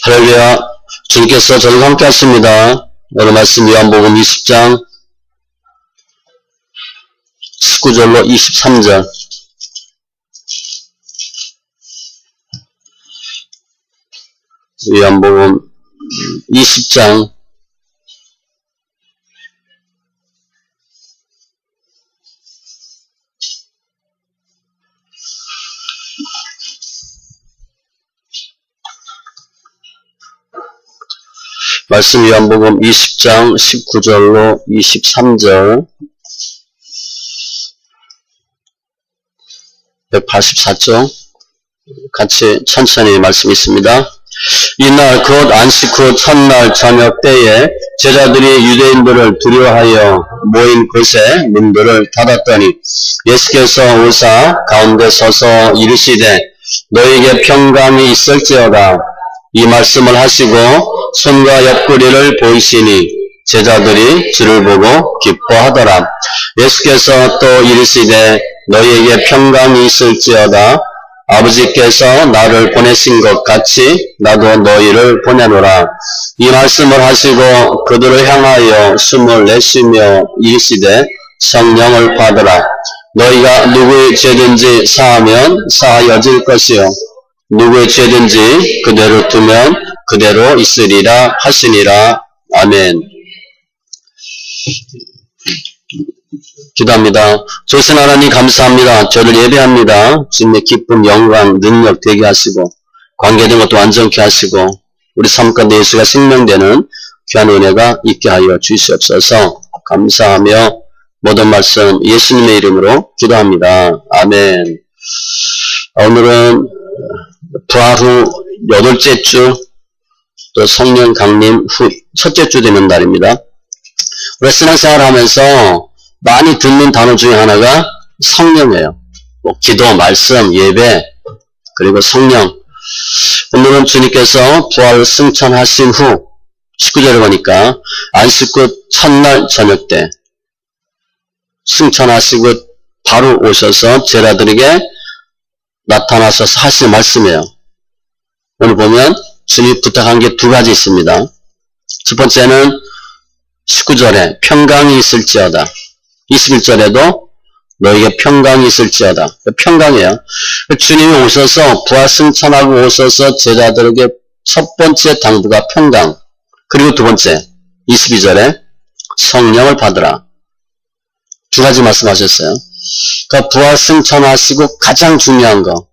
할렐루야. 주님께서 저희와 함께 하십니다. 오늘 말씀 요한복음 20장 19절로 23절. 요한복음 20장 말씀 요한복음 20장 19절로 23절 184쪽 같이 천천히 말씀 있습니다. 이날 곧 안식 후 첫날 저녁 때에 제자들이 유대인들을 두려워하여 모인 곳에 문들을 닫았더니 예수께서 오사 가운데 서서 이르시되 너에게 평강이 있을지어다. 이 말씀을 하시고 손과 옆구리를 보이시니 제자들이 주를 보고 기뻐하더라. 예수께서 또 이르시되 너희에게 평강이 있을지어다. 아버지께서 나를 보내신 것 같이 나도 너희를 보내노라. 이 말씀을 하시고 그들을 향하여 숨을 내쉬며 이르시되 성령을 받으라. 너희가 누구의 죄든지 사하면 사하여질 것이요 누구의 죄든지 그대로 두면 그대로 있으리라 하시니라. 아멘. 기도합니다. 좋으신 하나님 감사합니다. 저를 예배합니다. 주님의 기쁨, 영광, 능력 되게 하시고 관계된 것도 완전케 하시고 우리 삶 가운데 예수가 생명되는 귀한 은혜가 있게 하여 주시옵소서. 감사하며 모든 말씀 예수님의 이름으로 기도합니다. 아멘. 오늘은 부활 후 8째 주, 또 성령 강림 후 첫째 주 되는 날입니다. 우리가 신앙생활을 하면서 많이 듣는 단어 중에 하나가 성령이에요. 기도, 말씀, 예배, 그리고 성령. 오늘은 주님께서 부활을 승천하신 후 19절에 보니까 안식 후 첫날 저녁 때 승천하시고 바로 오셔서 제자들에게 나타나셔서 하신 말씀이에요. 오늘 보면 주님이 부탁한 게 두 가지 있습니다. 첫 번째는 19절에 평강이 있을지어다. 21절에도 너에게 평강이 있을지어다. 평강이에요. 주님이 오셔서 부활 승천하고 오셔서 제자들에게 첫 번째 당부가 평강. 그리고 두 번째 22절에 성령을 받으라. 두 가지 말씀하셨어요. 그러니까 부활 승천하시고 가장 중요한 거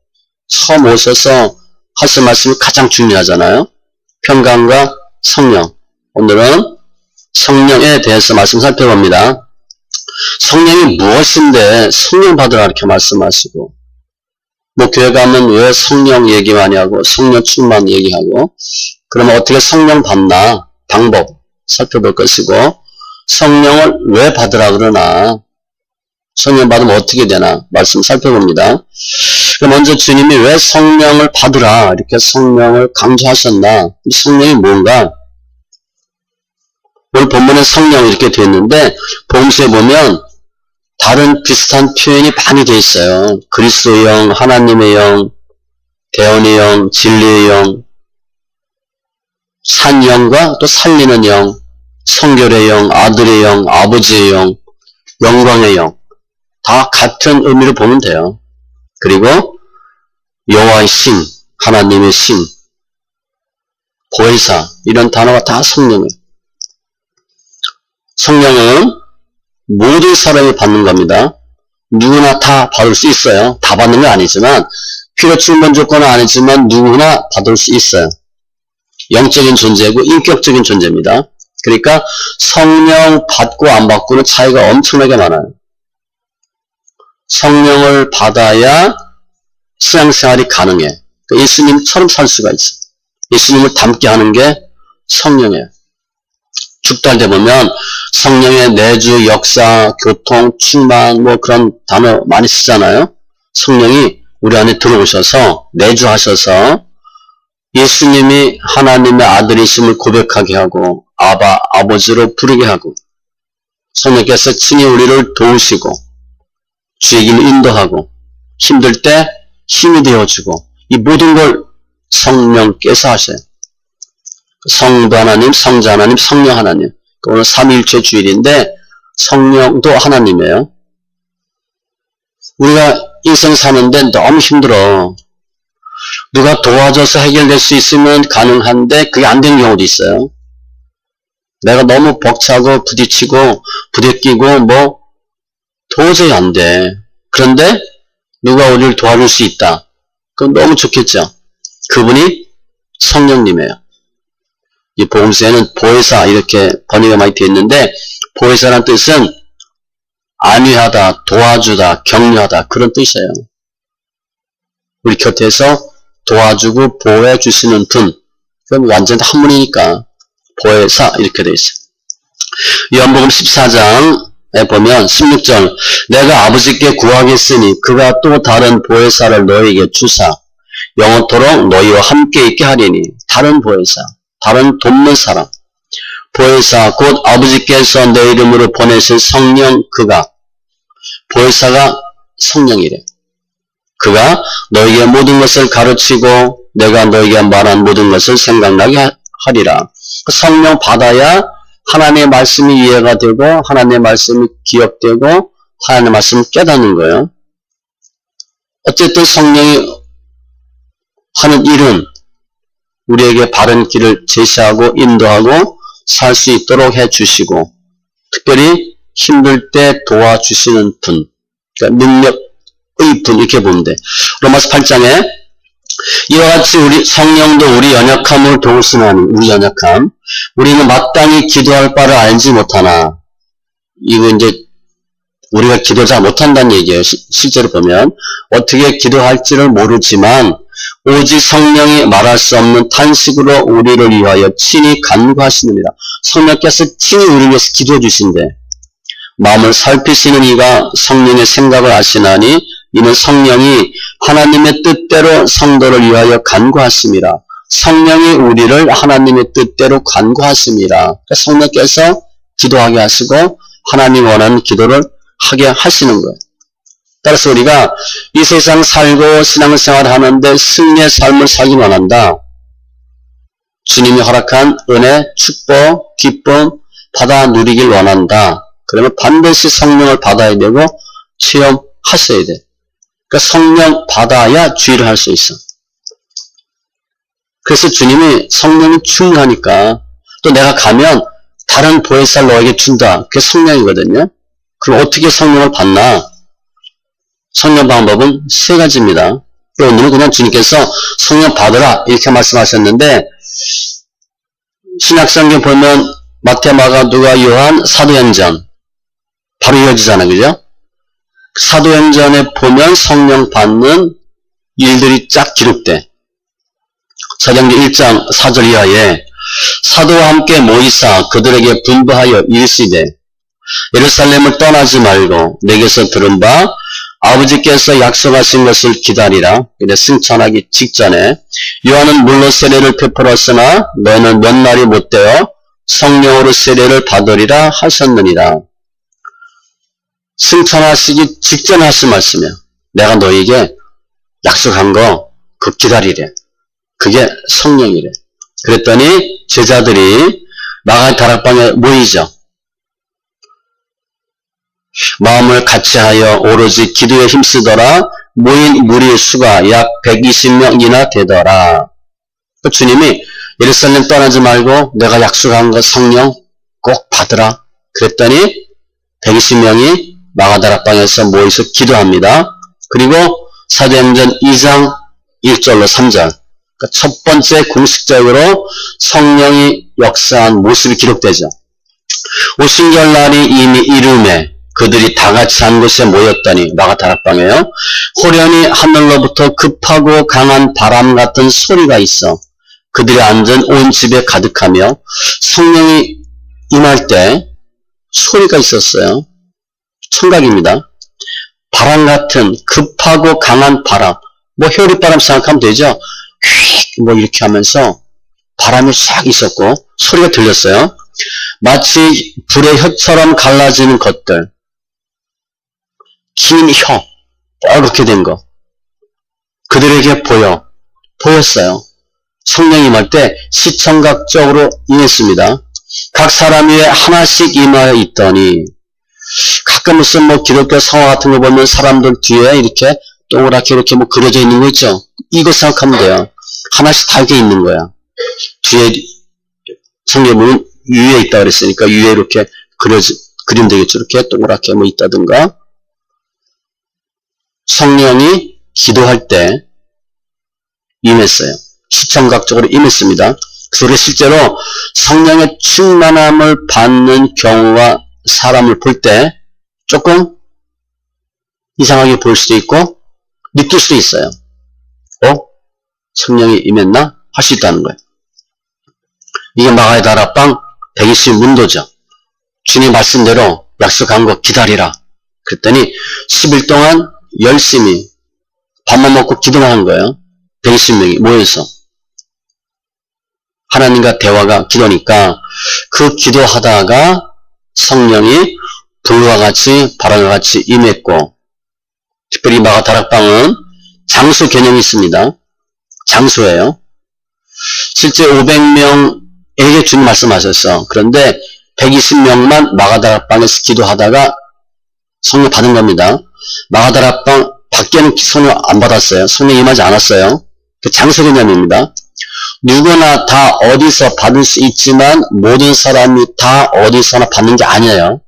처음 오셔서 하신 말씀이 가장 중요하잖아요. 평강과 성령. 오늘은 성령에 대해서 말씀 살펴봅니다. 성령이 무엇인데 성령 받으라 이렇게 말씀하시고 교회 가면 왜 성령 얘기 많이 하고 성령 충만 얘기하고 그러면 어떻게 성령 받나 방법 살펴볼 것이고 성령을 왜 받으라 그러나 성령 받으면 어떻게 되나 말씀 살펴봅니다. 먼저 주님이 왜 성령을 받으라 이렇게 성령을 강조하셨나 이 성령이 뭔가 오늘 본문에 성령 이렇게 되어 있는데 복음서에 보면 다른 비슷한 표현이 많이 되어 있어요. 그리스도의 영, 하나님의 영, 대언의 영, 진리의 영, 산 영과 또 살리는 영, 성결의 영, 아들의 영, 아버지의 영, 영광의 영 다 같은 의미로 보면 돼요. 그리고 여호와의 신, 하나님의 신, 보혜사 이런 단어가 다 성령이에요. 성령은 모든 사람이 받는 겁니다. 누구나 다 받을 수 있어요. 다 받는 건 아니지만 필요 충분 조건은 아니지만 누구나 받을 수 있어요. 영적인 존재고 인격적인 존재입니다. 그러니까 성령 받고 안 받고는 차이가 엄청나게 많아요. 성령을 받아야 신앙생활이 가능해. 그러니까 예수님처럼 살 수가 있어. 예수님을 닮게 하는 게 성령이에요. 죽도할 때 보면 성령의 내주, 역사, 교통, 충만 그런 단어 많이 쓰잖아요. 성령이 우리 안에 들어오셔서 내주하셔서 예수님이 하나님의 아들이심을 고백하게 하고 아버지로 부르게 하고 성령께서 친히 우리를 도우시고 주의 길 인도하고 힘들 때 힘이 되어주고 이 모든 걸 성령께서 하셔요. 성부 하나님, 성자 하나님, 성령 하나님. 오늘 삼위일체 주일인데 성령도 하나님이에요. 우리가 인생 사는데 너무 힘들어. 누가 도와줘서 해결될 수 있으면 가능한데 그게 안 되는 경우도 있어요. 내가 너무 벅차고 부딪히고 부대끼고 뭐 도저히 안 돼. 그런데 누가 우리를 도와줄 수 있다. 그럼 너무 좋겠죠. 그분이 성령님이에요. 이 복음서에는 보혜사 이렇게 번역이 많이 되어 있는데 보혜사라는 뜻은 안위하다, 도와주다, 격려하다 그런 뜻이에요. 우리 곁에서 도와주고 보호해 주시는 분. 그럼 완전 한문이니까 보혜사 이렇게 되어 있어요. 요한복음 14장에 보면 16절 내가 아버지께 구하겠으니 그가 또 다른 보혜사를 너희에게 주사 영원토록 너희와 함께 있게 하리니. 다른 보혜사, 다른 돕는 사람. 보혜사 곧 아버지께서 내 이름으로 보내실 성령 그가. 보혜사가 성령이래. 그가 너희에게 모든 것을 가르치고 내가 너희에게 말한 모든 것을 생각나게 하리라. 성령 받아야 하나님의 말씀이 이해가 되고 하나님의 말씀이 기억되고 하나님의 말씀을 깨닫는 거예요. 어쨌든 성령이 하는 일은 우리에게 바른 길을 제시하고 인도하고 살 수 있도록 해주시고 특별히 힘들 때 도와주시는 분, 그러니까 능력의 분 이렇게 보면 돼. 로마서 8장에 이와 같이 우리 성령도 우리 연약함을 도우시나니 우리 연약함 우리는 마땅히 기도할 바를 알지 못하나 이거 이제 우리가 기도 잘 못한다는 얘기예요. 실제로 보면 어떻게 기도할지를 모르지만 오직 성령이 말할 수 없는 탄식으로 우리를 위하여 친히 간구하시느니라. 성령께서 친히 우리를 위해서 기도해 주신대. 마음을 살피시는 이가 성령의 생각을 아시나니 이는 성령이 하나님의 뜻대로 성도를 위하여 간구하심이라. 성령이 우리를 하나님의 뜻대로 간구하심이라. 성령께서 기도하게 하시고 하나님 원하는 기도를 하게 하시는 거예요. 따라서 우리가 이 세상 살고 신앙생활 하는데 승리의 삶을 살기 원한다. 주님이 허락한 은혜, 축복, 기쁨 받아 누리길 원한다. 그러면 반드시 성령을 받아야 되고 체험하셔야 돼. 그러니까 성령 받아야 주의를 할 수 있어. 그래서 주님이 성령이 중요하니까 또 내가 가면 다른 보혜사를 너에게 준다. 그게 성령이거든요. 그럼 어떻게 성령을 받나? 성령 방법은 세 가지입니다. 오늘은 그냥 주님께서 성령 받으라 이렇게 말씀하셨는데 신약성경 보면 마태, 마가, 누가, 요한, 사도행전 바로 이어지잖아요. 그죠? 사도행전에 보면 성령 받는 일들이 쫙 기록돼. 사도행전 1장 4절 이하에 사도와 함께 모이사 그들에게 분부하여 이르시되 예루살렘을 떠나지 말고 내게서 들은 바 아버지께서 약속하신 것을 기다리라. 근데 승천하기 직전에 요한은 물로 세례를 베풀었으나 너는 몇 날이 못되어 성령으로 세례를 받으리라 하셨느니라. 승천하시기 직전에 하신 말씀이야. 내가 너에게 약속한 거 그 기다리래. 그게 성령이래. 그랬더니 제자들이 마가 다락방에 모이죠. 마음을 같이하여 오로지 기도에 힘쓰더라. 모인 무리의 수가 약 120명이나 되더라. 주님이 예루살렘 떠나지 말고 내가 약속한 것 성령 꼭 받으라. 그랬더니 120명이 마가다락방에서 모여서 기도합니다. 그리고 사도행전 2장 1절로 3절 그러니까 첫 번째 공식적으로 성령이 역사한 모습이 기록되죠. 오순절날이 이미 이름에 그들이 다 같이 한 곳에 모였더니 마가다락방에요. 호련히 하늘로부터 급하고 강한 바람 같은 소리가 있어 그들이 앉은 온 집에 가득하며 성령이 임할 때 소리가 있었어요. 청각입니다. 바람 같은 급하고 강한 바람 뭐 효리바람 생각하면 되죠. 휙 뭐 이렇게 하면서 바람이 싹 있었고 소리가 들렸어요. 마치 불의 혀처럼 갈라지는 것들 긴 혀 빨갛게 된 거 그들에게 보였어요. 성령이 임할 때 시청각적으로 임했습니다. 각 사람 위에 하나씩 임하여 있더니 가끔 무슨 뭐 기독교 성화 같은 거 보면 사람들 뒤에 이렇게 동그랗게 이렇게 뭐 그려져 있는 거 있죠. 이거 생각하면 돼요. 하나씩 다 이렇게 있는 거야. 뒤에 성경 보면 위에 있다 그랬으니까 위에 이렇게 그림 되겠죠. 이렇게 동그랗게 뭐 있다든가. 성령이 기도할 때 임했어요. 시청각적으로 임했습니다. 그래서 실제로 성령의 충만함을 받는 경우가 사람을 볼 때 조금 이상하게 보일 수도 있고 느낄 수도 있어요. 성령이 임했나? 할 수 있다는 거예요. 이게 마가의 다락방 120 문도죠. 주님 말씀대로 약속한 거 기다리라. 그랬더니 10일 동안 열심히 밥만 먹고 기도만 한 거예요. 120명이 모여서. 하나님과 대화가 기도니까 그 기도하다가 성령이 불과 같이 바람과 같이 임했고, 특별히 마가 다락방은 장소 개념이 있습니다. 장소예요. 실제 500명에게 주님 말씀하셨어. 그런데 120명만 마가 다락방에서 기도하다가 성령 받은 겁니다. 마가 다락방 밖에는 성령 안 받았어요. 성령 임하지 않았어요. 그 장소 개념입니다. 누구나 다 어디서 받을 수 있지만 모든 사람이 다 어디서나 받는 게 아니에요.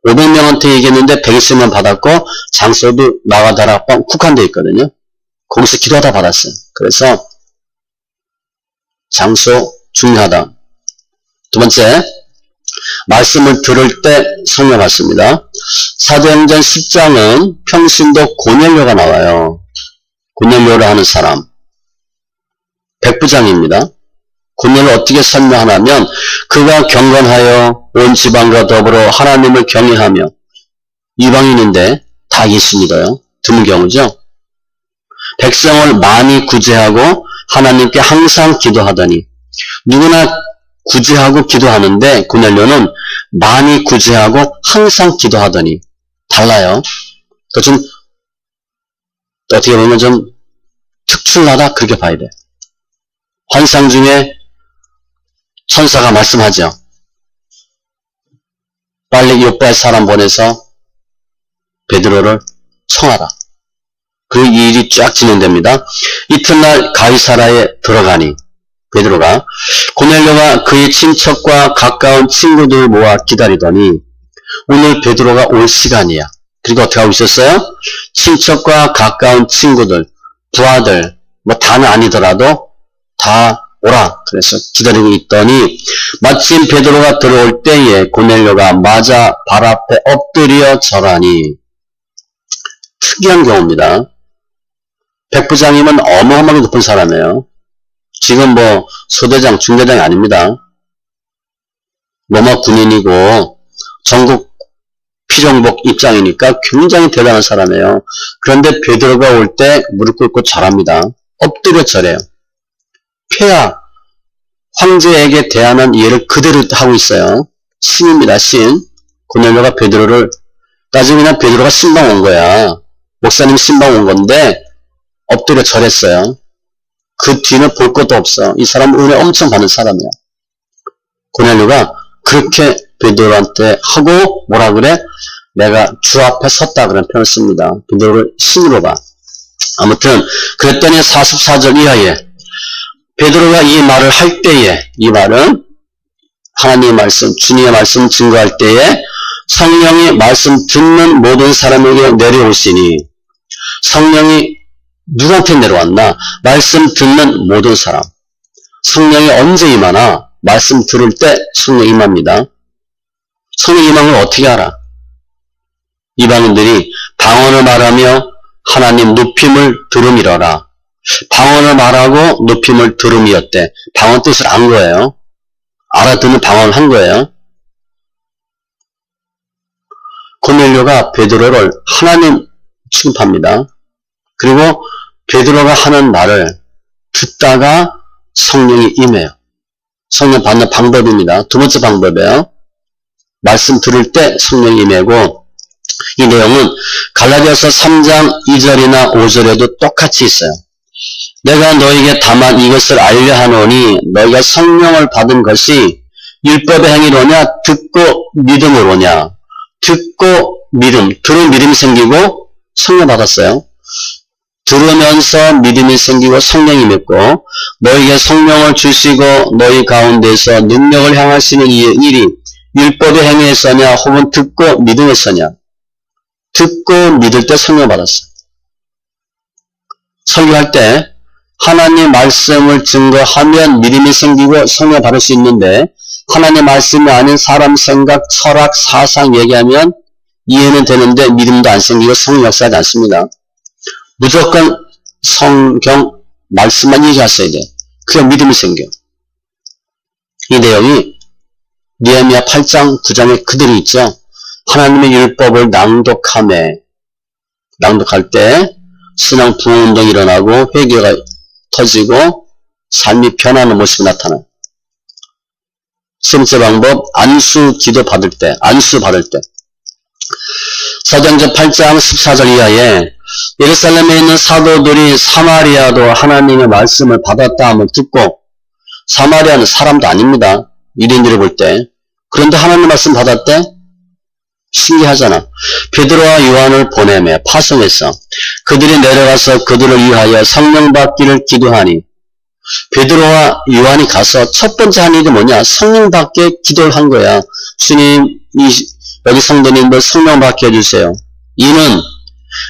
500명한테 얘기했는데 120명 받았고 장소도 마가 다락방 국한되어 있거든요. 거기서 기도하다 받았어요. 그래서 장소 중요하다. 두 번째, 말씀을 들을 때 성령 받습니다. 사도행전 10장은 평신도 고넬료가 나와요. 고넬료를 하는 사람. 백부장입니다. 고넬료 어떻게 설명하냐면 그가 경건하여 온 지방과 더불어 하나님을 경외하며 이방인인데 다 예수 믿어요. 드문 경우죠. 백성을 많이 구제하고 하나님께 항상 기도하더니 누구나 구제하고 기도하는데 고넬료는 많이 구제하고 항상 기도하더니 달라요. 좀 어떻게 보면 좀 특출나다 그렇게 봐야 돼. 환상 중에 천사가 말씀하죠. 빨리 요빠에 사람 보내서 베드로를 청하라. 그 일이 쫙 진행됩니다. 이튿날 가이사라에 들어가니 베드로가 고넬료가 그의 친척과 가까운 친구들 모아 기다리더니 오늘 베드로가 올 시간이야. 그리고 어떻게 하고 있었어요? 친척과 가까운 친구들, 부하들, 뭐 다는 아니더라도 다 오라. 그래서 기다리고 있더니 마침 베드로가 들어올 때에 고넬료가 맞아 발 앞에 엎드려 절하니 특이한 경우입니다. 백부장이면 어마어마하게 높은 사람이에요. 지금 뭐 소대장, 중대장이 아닙니다. 로마 군인이고 전국 피정복 입장이니까 굉장히 대단한 사람이에요. 그런데 베드로가 올 때 무릎 꿇고 절합니다. 엎드려 절해요. 폐하, 황제에게 대하는 예를 그대로 하고 있어요. 신입니다, 신. 고넬료가 베드로를, 나중에 그냥 베드로가 신방 온 거야. 목사님 신방 온 건데, 엎드려 절했어요. 그 뒤는 볼 것도 없어. 이 사람은 은혜 엄청 받는 사람이야. 고넬료가 그렇게 베드로한테 하고, 뭐라 그래? 내가 주 앞에 섰다 그런 표현을 씁니다. 베드로를 신으로 봐. 아무튼, 그랬더니 44절 이하에, 베드로가 이 말을 할 때에, 이 말은 하나님의 말씀, 주님의 말씀 증거할 때에 성령이 말씀 듣는 모든 사람에게 내려오시니, 성령이 누구한테 내려왔나? 말씀 듣는 모든 사람. 성령이 언제 임하나? 말씀 들을 때 성령 임합니다. 성령 임함을 어떻게 알아? 이방인들이 방언을 말하며 하나님 높임을 들음이러라. 방언을 말하고 높임을 들음이었대. 방언 뜻을 안 거예요. 알아듣는 방언을 한 거예요. 고넬료가 베드로를 하나님 취급합니다. 그리고 베드로가 하는 말을 듣다가 성령이 임해요. 성령 받는 방법입니다. 두 번째 방법이에요. 말씀 들을 때 성령이 임하고, 이 내용은 갈라디아서 3장 2절이나 5절에도 똑같이 있어요. 내가 너에게 다만 이것을 알려 하노니 너희가 성령을 받은 것이 율법의 행위로냐 듣고 믿음으로냐. 듣고 믿음, 들은 믿음이 생기고 성령 받았어요. 들으면서 믿음이 생기고 성령이 믿고 너희에게 성령을 주시고 너희 가운데서 능력을 향하시는 이 일이 율법의 행위에서냐 혹은 듣고 믿음에서냐. 듣고 믿을 때 성령 받았어. 설교할 때 하나님 말씀을 증거하면 믿음이 생기고 성령 받을 수 있는데 하나님 말씀이 아닌 사람 생각, 철학, 사상 얘기하면 이해는 되는데 믿음도 안 생기고 성령 역사하지 않습니다. 무조건 성경 말씀만 얘기하셔야 돼. 그게 믿음이 생겨. 이 내용이 느헤미야 8장 9장에 그대로 있죠. 하나님의 율법을 낭독할 때 신앙 부흥운동이 일어나고 회개가 터지고 삶이 변하는 모습이 나타나요. 세 번째 방법, 안수 기도 받을 때, 안수 받을 때. 사도행전 8장 14절 이하에 예루살렘에 있는 사도들이 사마리아도 하나님의 말씀을 받았다 함을 듣고, 사마리아는 사람도 아닙니다. 유대인들이 볼 때. 그런데 하나님의 말씀 받았대? 신기하잖아. 베드로와 요한을 보내매 파송해서 그들이 내려가서 그들을 위하여 성령 받기를 기도하니, 베드로와 요한이 가서 첫 번째 한 일이 뭐냐? 성령 받게 기도를 한 거야. 주님, 여기 성도님들 성령 받게 해주세요. 이는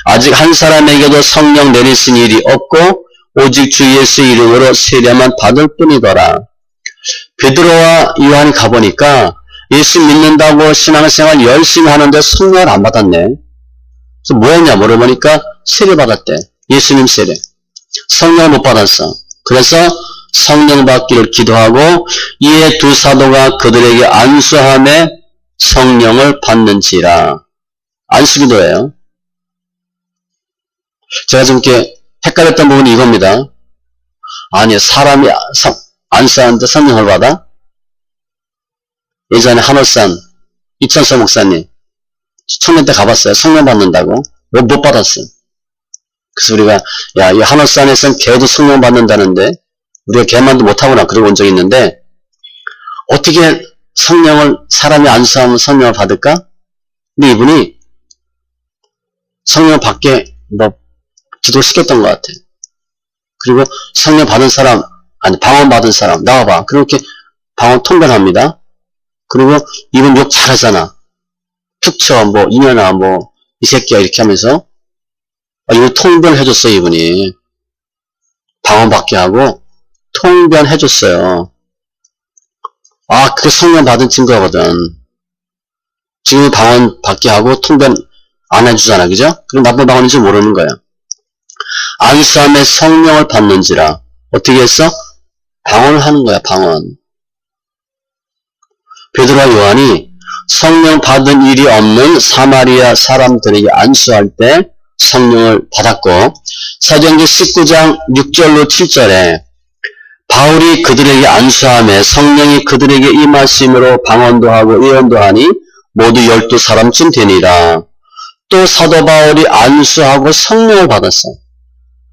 아직 한 사람에게도 성령 내리신 일이 없고 오직 주 예수 이름으로 세례만 받을 뿐이더라. 베드로와 요한이 가보니까 예수 믿는다고 신앙생활 열심히 하는데 성령을 안 받았네. 그래서 뭐였냐 물어보니까 세례 받았대. 예수님 세례. 성령을 못 받았어. 그래서 성령 받기를 기도하고 이에 두 사도가 그들에게 안수함에 성령을 받는지라. 안수기도예요. 제가 좀 이렇게 헷갈렸던 부분이 이겁니다. 아니, 사람이 안수하는데 성령을 받아? 예전에 한월산 이천서 목사님 청년 때 가봤어요. 성령 받는다고. 왜 못 받았어요? 그래서 우리가 야, 이 한월산에서는 개도 성령 받는다는데 우리가 개만도 못하구나 그러고 온 적이 있는데 어떻게 성령을 사람이 안수하면 성령을 받을까? 근데 이분이 성령 받게 기도를 시켰던 것 같아. 그리고 성령 받은 사람, 아니 방언 받은 사람 나와봐. 그렇게 방언 통변합니다. 그리고 이분 욕 잘하잖아. 툭 쳐, 이년아, 이 새끼야 이렇게 하면서 이분 통변을 해줬어요. 이분이 방언 받게 하고 통변해줬어요. 아, 그게 성령 받은 증거거든. 지금 방언 받게 하고 통변 안 해주잖아. 그죠? 그럼 나쁜 방언인지 모르는 거야. 안수함에 성령을 받는지라. 어떻게 했어? 방언을 하는 거야. 방언. 베드로와 요한이 성령 받은 일이 없는 사마리아 사람들에게 안수할 때 성령을 받았고, 사도행전 19장 6절로 7절에 바울이 그들에게 안수함에 성령이 그들에게 임하심으로 방언도 하고 예언도 하니 모두 12사람쯤 되니라. 또 사도 바울이 안수하고 성령을 받았어.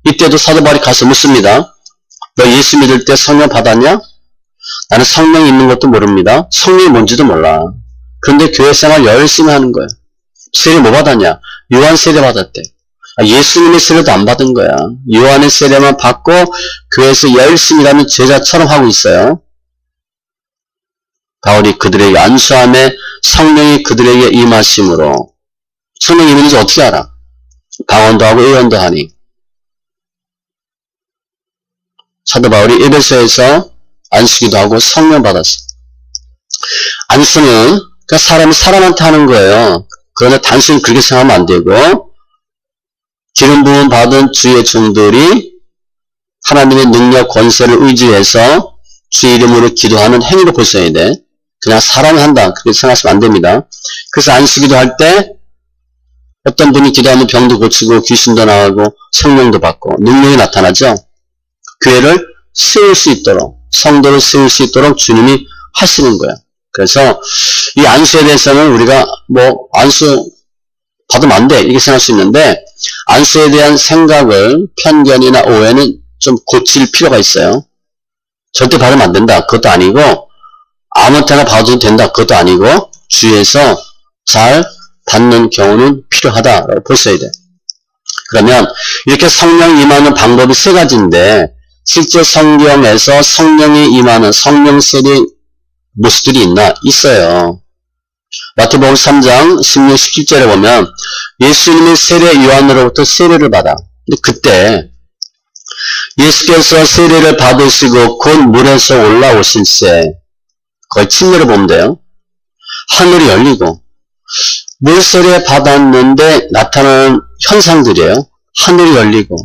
이때도 사도 바울이 가서 묻습니다. 너 예수 믿을 때 성령 받았냐? 나는 성령이 있는 것도 모릅니다. 성령이 뭔지도 몰라. 그런데 교회 생활 열심히 하는 거야. 세례 뭐 받았냐? 요한 세례 받았대. 예수님의 세례도 안 받은 거야. 요한의 세례만 받고 교회에서 열심히 가는 제자처럼 하고 있어요. 바울이 그들에게 안수함에 성령이 그들에게 임하심으로. 성령이 임하는지 어떻게 알아? 방언도 하고 예언도 하니. 사도 바울이 에베소에서 안수기도 하고 성령 받았어. 안수는 그러니까 사람이 사람한테 하는 거예요. 그러나 단순히 그렇게 생각하면 안 되고 기름 부음 받은 주의 종들이 하나님의 능력 권세를 의지해서 주의 이름으로 기도하는 행위로 보셔야 돼. 그냥 사람이 한다. 그렇게 생각하시면 안 됩니다. 그래서 안수기도 할 때 어떤 분이 기도하면 병도 고치고 귀신도 나가고 성령도 받고 능력이 나타나죠. 교회를 세울 수 있도록, 성도를 세울 수 있도록 주님이 하시는 거야. 그래서 이 안수에 대해서는 우리가 안수 받으면 안 돼 이렇게 생각할 수 있는데, 안수에 대한 생각을, 편견이나 오해는 좀 고칠 필요가 있어요. 절대 받으면 안 된다. 그것도 아니고 아무 때나 받아도 된다. 그것도 아니고 주위에서 잘 받는 경우는 필요하다라고 보셔야 돼. 그러면 이렇게 성령 임하는 방법이 세 가지인데 실제 성경에서 성령이 임하는 성령 세례 모습들이 있나? 있어요. 마태복음 3장 16, 17절에 보면 예수님이 세례 요한으로부터 세례를 받아. 근데 그때 예수께서 세례를 받으시고 곧 물에서 올라오실 때 거의 침례를 보면 돼요. 하늘이 열리고 물세례 받았는데 나타나는 현상들이에요. 하늘이 열리고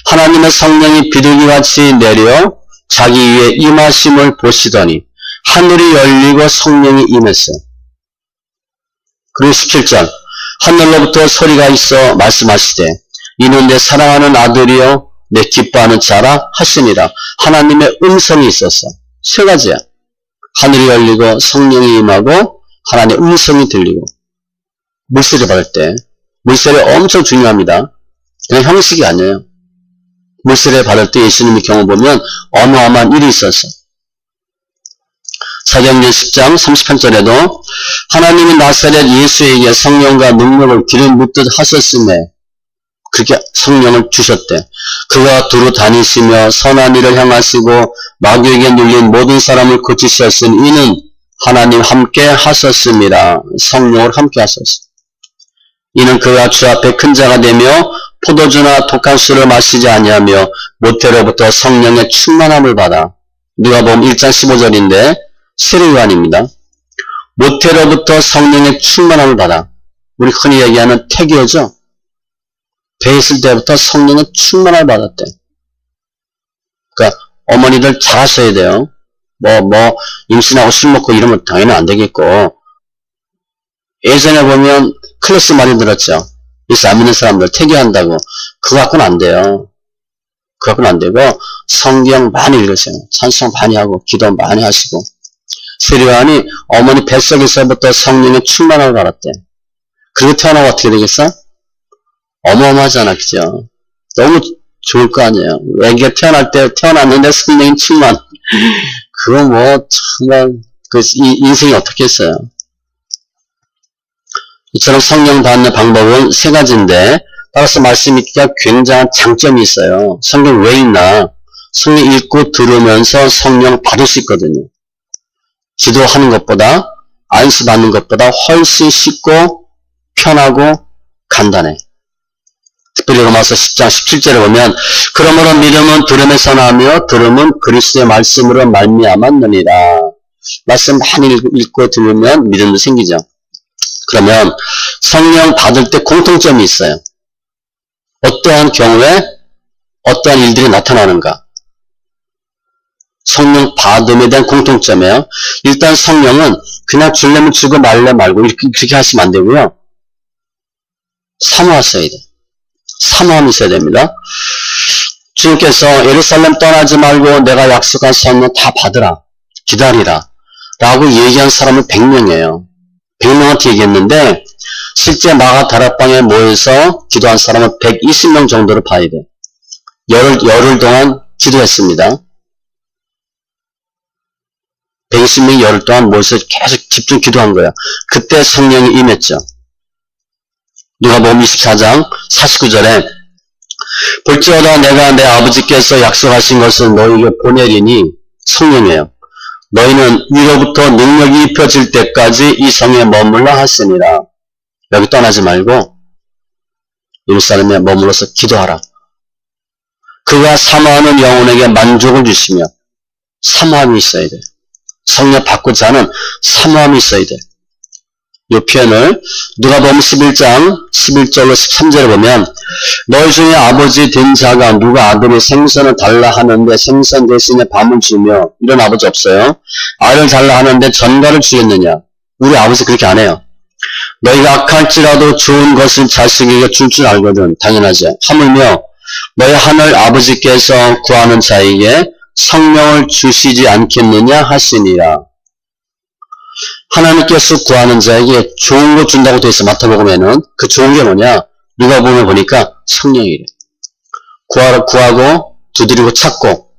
하나님의 성령이 비둘기같이 내려 자기 위에 임하심을 보시더니 하늘이 열리고 성령이 임했어요. 그리고 17절 하늘로부터 소리가 있어 말씀하시되 이는 내 사랑하는 아들이요 내 기뻐하는 자라 하시니라. 하나님의 음성이 있었어. 세 가지야. 하늘이 열리고 성령이 임하고 하나님의 음성이 들리고 물세례 받을 때 물세례 엄청 중요합니다. 그냥 형식이 아니에요. 물세례 받을 때 예수님의 경우 보면 어마어마한 일이 있었어. 사도행전 10장 38절에도 하나님이 나사렛 예수에게 성령과 능력을 기름 붓듯 하셨음에 그렇게 성령을 주셨대. 그가 두루 다니시며 선한 일을 향하시고 마귀에게 눌린 모든 사람을 고치셨으니 이는 하나님 함께 하셨습니다. 성령을 함께 하셨어. 이는 그가 주 앞에 큰 자가 되며 포도주나 독한 술을 마시지 아니하며 모태로부터 성령의 충만함을 받아. 누가복음 1장 15절인데 세례요한입니다. 모태로부터 성령의 충만함을 받아. 우리 흔히 얘기하는 태교죠. 배에 있을 때부터 성령의 충만함을 받았대. 그러니까 어머니들 잘하셔야 돼요. 임신하고 술 먹고 이러면 당연히 안 되겠고. 예전에 보면 클래스 많이 들었죠. 예수 안 믿는 사람들 태교한다고. 그거 갖고는 안 돼요. 그거 갖고는 안 되고 성경 많이 읽으세요. 찬송 많이 하고 기도 많이 하시고. 세례요한이 어머니 뱃속에서부터 성령의 충만함을 받았대. 그리고 태어나고 어떻게 되겠어? 어마어마하잖아, 그죠? 너무 좋을 거 아니에요. 애기가 태어났는데 성령의 충만. 그거 정말, 인생이 어떻겠어요? 이처럼 성령 받는 방법은 세 가지인데, 따라서 말씀 읽기가 굉장한 장점이 있어요. 성경 왜 읽나? 성경 읽고 들으면서 성령 받을 수 있거든요. 기도하는 것보다, 안수 받는 것보다 훨씬 쉽고, 편하고, 간단해. 특별히 로마서 10장 17절에 보면 그러므로 믿음은 들음에서 나며 들음은 그리스도의 말씀으로 말미암았느니라. 말씀 많이 읽고 들으면 믿음도 생기죠. 그러면 성령 받을 때 공통점이 있어요. 어떠한 경우에 어떠한 일들이 나타나는가. 성령 받음에 대한 공통점이에요. 일단 성령은 그냥 주려면 주고 말래 말고 그렇게 하시면 안 되고요. 사모하셔야 돼요. 사모함이 있어야 됩니다. 주님께서 예루살렘 떠나지 말고 내가 약속한 성령 다 받으라. 기다리라. 라고 얘기한 사람은 100명이에요. 100명한테 얘기했는데 실제 마가 다락방에 모여서 기도한 사람은 120명 정도를 봐야 돼. 열흘 동안 기도했습니다. 120명이 열흘 동안 모여서 계속 집중 기도한 거야. 그때 성령이 임했죠. 누가복음 24장 49절에 볼지어다 내가 내 아버지께서 약속하신 것을 너희에게 보내리니 성령이에요. 너희는 위로부터 능력이 입혀질 때까지 이 성에 머물라 하시니라. 여기 떠나지 말고 예루살렘에 머물러서 기도하라. 그가 사모하는 영혼에게 만족을 주시며 사모함이 있어야 돼. 성령 받고자 하는 사모함이 있어야 돼. 이 표현을 누가복음 11장 11절로 13절에 보면 너희 중에 아버지 된 자가 누가 아들이 생선을 달라 하는데 생선 대신에 밤을 주며 이런 아버지 없어요. 알을 달라 하는데 전갈을 주겠느냐. 우리 아버지 그렇게 안 해요. 너희가 악할지라도 좋은 것을 자식에게 줄 줄 알거든. 당연하죠. 하물며 너희 하늘 아버지께서 구하는 자에게 성령을 주시지 않겠느냐 하시니라. 하나님께서 구하는 자에게 좋은 거 준다고 되어 있어. 마태복음에는. 그 좋은 게 뭐냐? 누가복음에 보니까 성령이래. 구하고 두드리고 찾고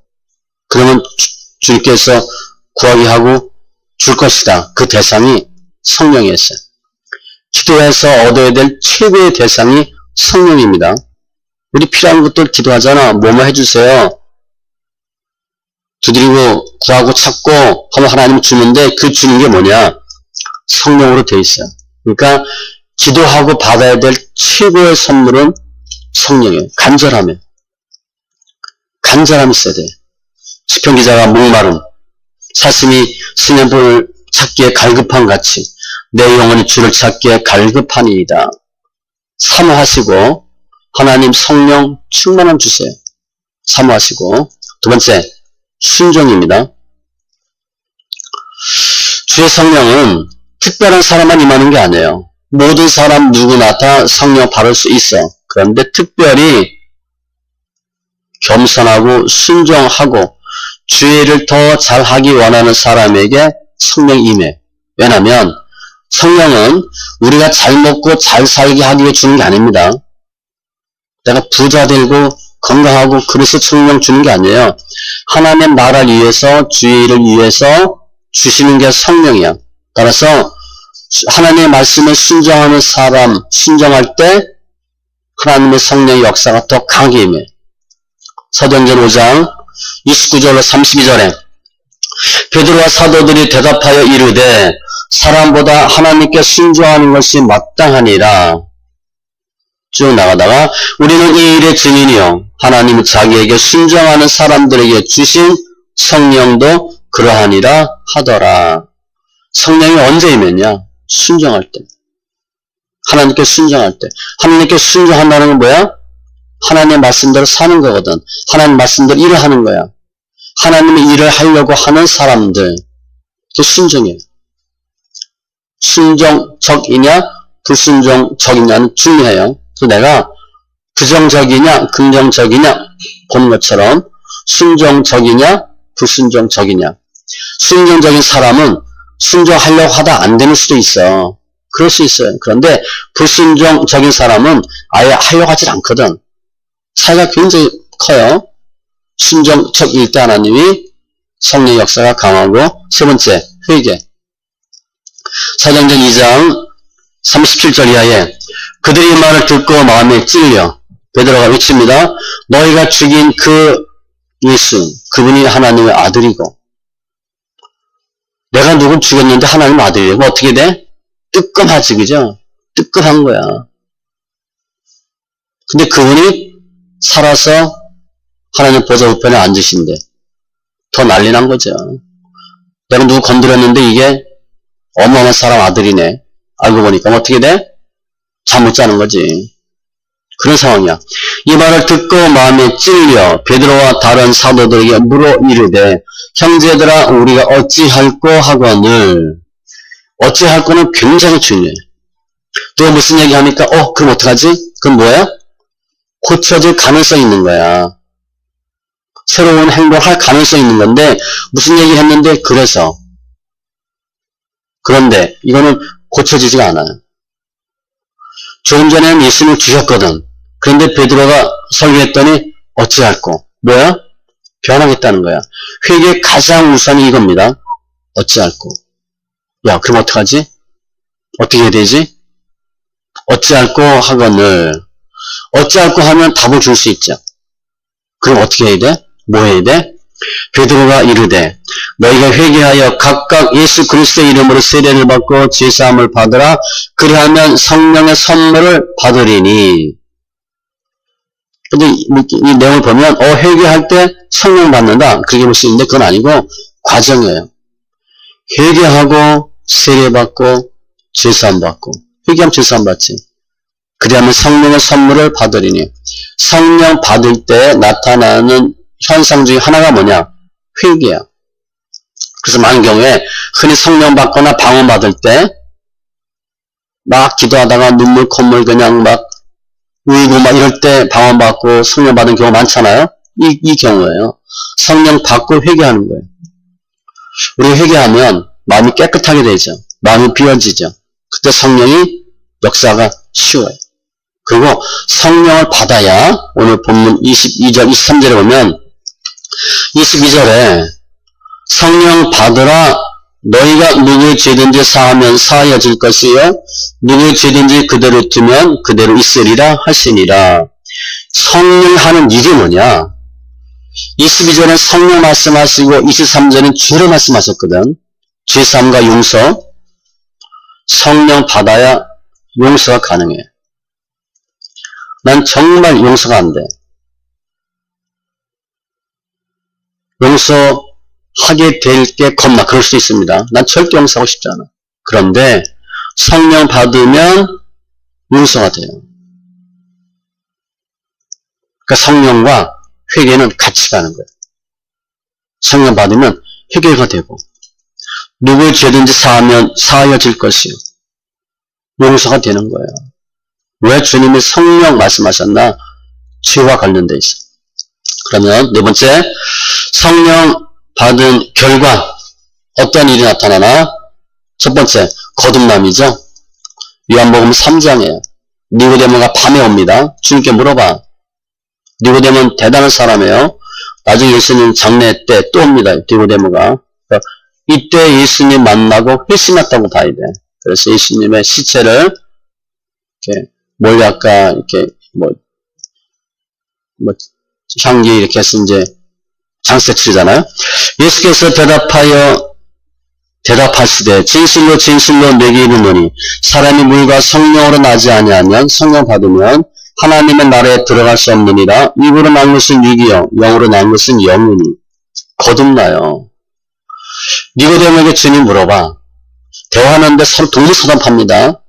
그러면 주님께서 구하게 하고 줄 것이다. 그 대상이 성령이었어요. 기도해서 얻어야 될 최고의 대상이 성령입니다. 우리 필요한 것들 기도하잖아. 뭐뭐 해주세요. 두드리고 구하고 찾고 하면 하나님 주는데 그 주는 게 뭐냐? 성령으로 돼 있어요. 그러니까 기도하고 받아야 될 최고의 선물은 성령이에요. 간절함이 있어야 돼요. 시편 기자가 목마름, 사슴이 스냅을 찾기에 갈급한 같이 내 영혼이 주를 찾기에 갈급하니이다. 사모하시고 하나님 성령 충만함 주세요. 사모하시고 두 번째 순종입니다. 주의 성령은 특별한 사람만 임하는 게 아니에요. 모든 사람 누구나 다 성령 받을 수 있어. 그런데 특별히 겸손하고 순종하고 주의 일을 더 잘하기 원하는 사람에게 성령이 임해. 왜냐하면 성령은 우리가 잘 먹고 잘 살게 하기 위해 주는 게 아닙니다. 내가 부자 되고 건강하고 그래서 성령 주는 게 아니에요. 하나님의 나라를 위해서 주의 일을 위해서 주시는 게 성령이야. 따라서 하나님의 말씀에 순종하는 사람, 순종할 때 하나님의 성령의 역사가 더 강하게 임해. 사도행전 5장 29절로 32절에 베드로와 사도들이 대답하여 이르되 사람보다 하나님께 순종하는 것이 마땅하니라. 쭉 나가다가 우리는 이 일의 증인이요 하나님은 자기에게 순종하는 사람들에게 주신 성령도 그러하니라 하더라. 성령이 언제 임했냐? 순종할 때. 하나님께 순종할 때. 하나님께 순종한다는 건 뭐야? 하나님의 말씀대로 사는 거거든. 하나님 말씀대로 일을 하는 거야. 하나님의 일을 하려고 하는 사람들. 그게 순종이에요. 순종적이냐 불순종적이냐는 중요해요. 그래서 내가 부정적이냐 긍정적이냐 보는 것처럼 순종적이냐 불순종적이냐. 순종적인 사람은 순종하려고 하다 안 되는 수도 있어. 그럴 수 있어요. 그런데 불순종적인 사람은 아예 하려고 하질 않거든. 차이가 굉장히 커요. 순종적일 때 하나님이 성령의 역사가 강하고 세 번째 회개. 사도행전 2장 37절 이하에 그들이 말을 듣고 마음에 찔려 베드로가 외칩니다. 너희가 죽인 그 예수 그분이 하나님의 아들이고 내가 누군 죽였는데 하나님 아들이에요. 뭐 어떻게 돼? 뜨끔하지 그죠? 뜨끔한 거야. 근데 그분이 살아서 하나님 보좌 우편에 앉으신데 더 난리 난 거죠. 내가 누구 건드렸는데 이게 어마어마한 사람 아들이네. 알고 보니까 어떻게 돼? 잠 못 자는 거지. 그런 상황이야. 이 말을 듣고 마음에 찔려 베드로와 다른 사도들에게 물어 이르되 형제들아 우리가 어찌할꼬 하거늘. 어찌할 거는 굉장히 중요해. 또 무슨 얘기 하니까 그럼 어떡하지? 그럼 뭐야? 고쳐질 가능성이 있는 거야. 새로운 행동을 할 가능성이 있는 건데 무슨 얘기 했는데 그래서 그런데 이거는 고쳐지지가 않아요. 조금 전에는 예수님을 주셨거든. 그런데 베드로가 설교했더니 어찌할꼬? 뭐야? 변하겠다는 거야. 회개의 가장 우선이 이겁니다. 어찌할꼬? 야, 그럼 어떡하지? 어떻게 해야 되지? 어찌할꼬 하거늘. 어찌할꼬 하면 답을 줄 수 있죠. 그럼 어떻게 해야 돼? 뭐 해야 돼? 베드로가 이르되 너희가 회개하여 각각 예수 그리스도의 이름으로 세례를 받고 제사함을 받으라. 그리하면 성령의 선물을 받으리니. 근데 이 내용을 보면 회개할 때 성령 받는다 그렇게 볼 수 있는데 그건 아니고 과정이에요. 회개하고 세례 받고 제사함 받고 회개하면 제사함 받지. 그리하면 성령의 선물을 받으리니. 성령 받을 때 나타나는 현상 중에 하나가 뭐냐? 회개야. 그래서 많은 경우에 흔히 성령 받거나 방언 받을 때 막 기도하다가 눈물 콧물 그냥 막 울고 막 이럴 때 방언 받고 성령 받은 경우 많잖아요. 이 경우예요. 성령 받고 회개하는 거예요. 우리 회개하면 마음이 깨끗하게 되죠. 마음이 비워지죠. 그때 성령이 역사가 쉬워요. 그리고 성령을 받아야 오늘 본문 22절, 23절에 보면 22절에 성령 받으라 너희가 누구의 죄든지 사하면 사하여질 것이요 누구의 죄든지 그대로 두면 그대로 있으리라 하시니라. 성령 하는 일이 뭐냐? 22절은 성령 말씀하시고 23절은 죄를 말씀하셨거든. 죄사함과 용서. 성령 받아야 용서가 가능해. 난 정말 용서가 안 돼. 용서하게 될 게 겁나. 그럴 수 있습니다. 난 절대 용서하고 싶지 않아. 그런데 성령 받으면 용서가 돼요. 그러니까 성령과 회개는 같이 가는 거예요. 성령 받으면 회개가 되고 누구의 죄든지 사하면 사하여질 것이요. 용서가 되는 거예요. 왜 주님이 성령 말씀하셨나? 죄와 관련돼 있어. 그러면 네 번째, 성령 받은 결과 어떤 일이 나타나나? 첫 번째, 거듭남이죠. 요한복음 3장이에요. 니고데모가 밤에 옵니다. 주님께 물어봐. 니고데모는 대단한 사람이에요. 나중에 예수님 장례 때 또 옵니다. 니고데모가. 이때 예수님 만나고 회심했다고 봐야 돼. 그래서 예수님의 시체를 이렇게 몰약과 이렇게 향기 이렇게 해서 이제 장세 치르잖아요. 예수께서 대답하시되 진실로 진실로 내게 이르노니 사람이 물과 성령으로 나지 아니하면 성령 받으면 하나님의 나라에 들어갈 수 없느니라. 입으로 난 것은 육이요 영으로 난 것은 영이니. 거듭나요. 니고데모에게 주님 물어봐. 대화하는데 서로 동문서답합니다.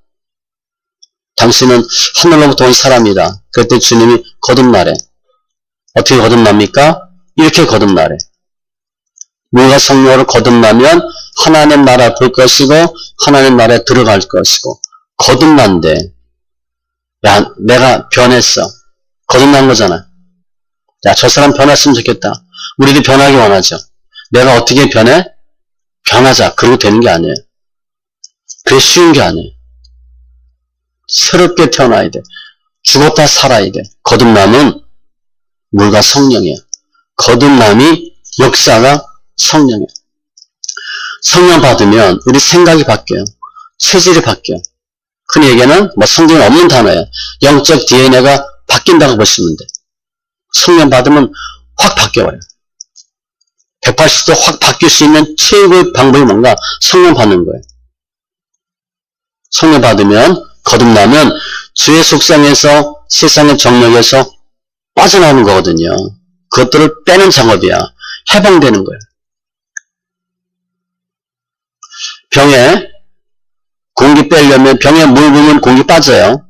당신은 하늘로부터 온 사람이다. 그때 주님이 거듭나래. 어떻게 거듭납니까? 이렇게 거듭나래. 물과 성령으로 거듭나면 하나님 나라 볼 것이고 하나님 나라에 들어갈 것이고. 거듭난대. 야, 내가 변했어. 거듭난 거잖아. 야, 저 사람 변했으면 좋겠다. 우리도 변하기 원하죠. 내가 어떻게 변해? 변하자. 그러고 되는 게 아니에요. 그게 쉬운 게 아니에요. 새롭게 태어나야 돼. 죽었다 살아야 돼. 거듭남은 물과 성령이에요. 거듭남이 역사가 성령이에요. 성령 받으면 우리 생각이 바뀌어요. 체질이 바뀌어요. 흔히 얘기하는 성경에 없는 단어예요. 영적 DNA가 바뀐다고 보시면 돼. 성령 받으면 확 바뀌어요. 180도 확 바뀔 수 있는 최고의 방법이 뭔가? 성령 받는 거예요. 성령 받으면 거듭나면 죄의 속성에서 세상의 정력에서 빠져나오는 거거든요. 그것들을 빼는 작업이야. 해방되는 거예요. 병에 공기 빼려면 병에 물 부으면 공기 빠져요.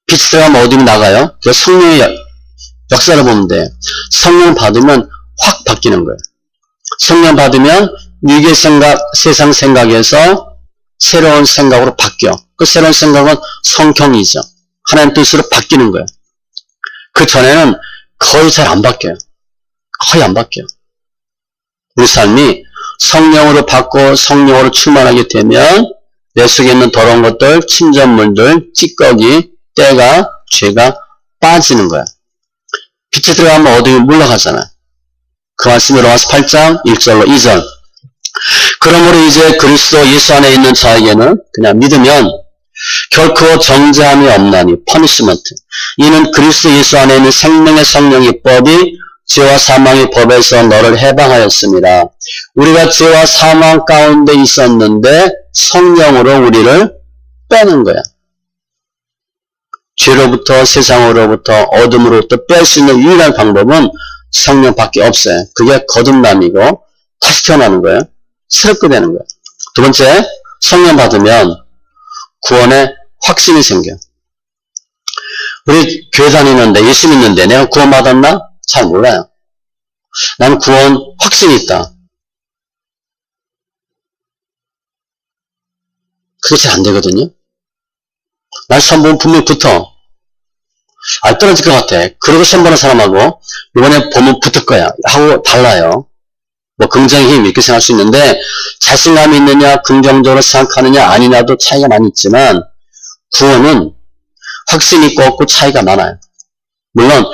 빛이 들어가면 어디로 나가요? 그 성령의 역사를 보면 돼. 성령 받으면 확 바뀌는 거예요. 성령 받으면 육의 생각, 세상 생각에서 새로운 생각으로 바뀌어. 그 새로운 생각은 성경이죠. 하나님 뜻으로 바뀌는 거예요. 그 전에는 거의 잘 안 바뀌어요. 거의 안 바뀌어요. 우리 삶이 성령으로 받고 성령으로 충만하게 되면 내 속에 있는 더러운 것들, 침전물들, 찌꺼기, 때가, 죄가 빠지는 거야. 빛이 들어가면 어둠이 물러가잖아. 그 말씀이 로마서 8장 1절로 2절. 그러므로 이제 그리스도 예수 안에 있는 자에게는 그냥 믿으면 결코 정죄함이 없나니 퍼니시먼트. 이는 그리스도 예수 안에 있는 생명의 성령의 법이 죄와 사망의 법에서 너를 해방하였습니다. 우리가 죄와 사망 가운데 있었는데 성령으로 우리를 빼는 거야. 죄로부터 세상으로부터 어둠으로부터 뺄 수 있는 유일한 방법은 성령밖에 없어요. 그게 거듭남이고 다시 태어나는 거예요. 새롭게 되는 거예요. 두 번째, 성령 받으면 구원에 확신이 생겨. 우리 교회 다니는데 예수 믿는데 내가 구원 받았나? 잘 몰라요. 나는 구원 확신이 있다. 그게 잘 안 되거든요. 난 시험 보면 분명히 붙어. 안 떨어질 것 같아. 그러고 시험 보는 사람하고 이번에 보면 붙을 거야 하고 달라요. 긍정의 힘 이렇게 생각할 수 있는데 자신감이 있느냐 긍정적으로 생각하느냐 아니냐도 차이가 많이 있지만 구원은 확신 있고 없고 차이가 많아요. 물론